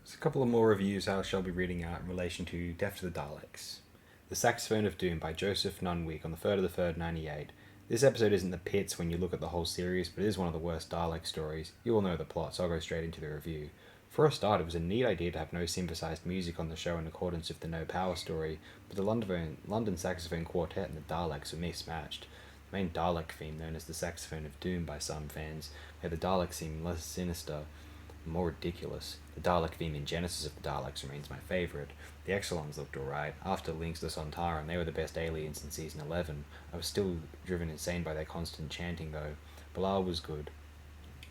There's a couple of more reviews I shall be reading out in relation to Death to the Daleks. The Saxophone of Doom by Joseph Nunwick on the 3rd of the 3rd, 98. This episode isn't the pits when you look at the whole series, but it is one of the worst Dalek stories. You all know the plot, so I'll go straight into the review. For a start, it was a neat idea to have no synthesized music on the show in accordance with the No Power story, but the London Saxophone Quartet and the Daleks were mismatched. The main Dalek theme, known as the Saxophone of Doom by some fans, made the Daleks seem less sinister and more ridiculous. The Dalek theme in Genesis of the Daleks remains my favourite. The Exelons looked alright. After Links to Sontaran, they were the best aliens in Season 11. I was still driven insane by their constant chanting, though. Bilal was good.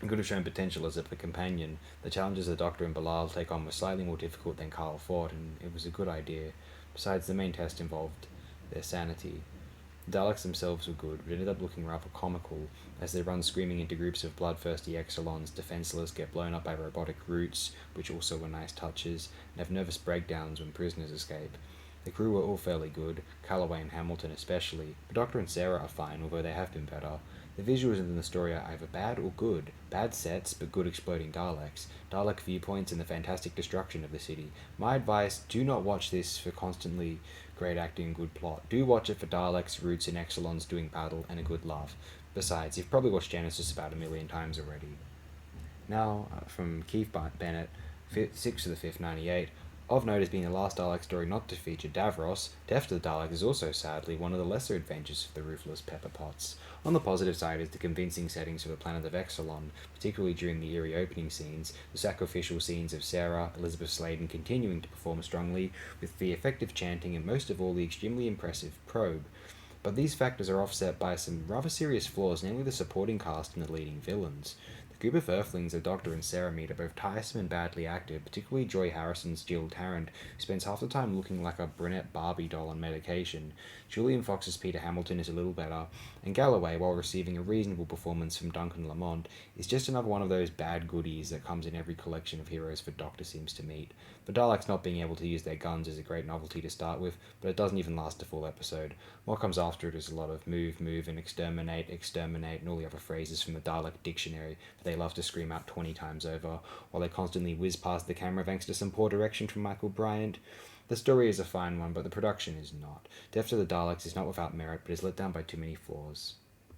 He could have shown potential as a companion. The challenges the Doctor and Bilal take on were slightly more difficult than Carl thought, and it was a good idea. Besides, the main test involved their sanity. The Daleks themselves were good, but ended up looking rather comical, as they run screaming into groups of bloodthirsty Exelons, defenceless, get blown up by robotic roots, which also were nice touches, and have nervous breakdowns when prisoners escape. The crew were all fairly good, Calloway and Hamilton especially, but Doctor and Sarah are fine, although they have been better. The visuals in the story are either bad or good. Bad sets, but good exploding Daleks. Dalek viewpoints and the fantastic destruction of the city. My advice, do not watch this for constantly great acting and good plot. Do watch it for Daleks, roots, and Exelons doing battle, and a good laugh. Besides, you've probably watched Genesis about 1,000,000 times already. Now, from Keith Bennett, 6th of the 5th, 98. Of note as being the last Dalek story not to feature Davros, Death to the Daleks is also sadly one of the lesser adventures of the ruthless Pepper Potts. On the positive side is the convincing settings for the planet of Exelon, particularly during the eerie opening scenes, the sacrificial scenes of Sarah, Elizabeth Sladen continuing to perform strongly, with the effective chanting and most of all the extremely impressive probe. But these factors are offset by some rather serious flaws, namely the supporting cast and the leading villains. The group of Earthlings the Doctor and Sarah meet are both tiresome and badly acted, particularly Joy Harrison's Jill Tarrant, who spends half the time looking like a brunette Barbie doll on medication. Julian Fox's Peter Hamilton is a little better, and Galloway, while receiving a reasonable performance from Duncan Lamont, is just another one of those bad goodies that comes in every collection of heroes the Doctor seems to meet. The Daleks not being able to use their guns is a great novelty to start with, but it doesn't even last a full episode. What comes after it is a lot of move, and exterminate, and all the other phrases from the Dalek dictionary that they love to scream out 20 times over, while they constantly whiz past the camera thanks to some poor direction from Michael Briant. The story is a fine one, but the production is not. Death to the Daleks is not without merit, but is let down by too many flaws.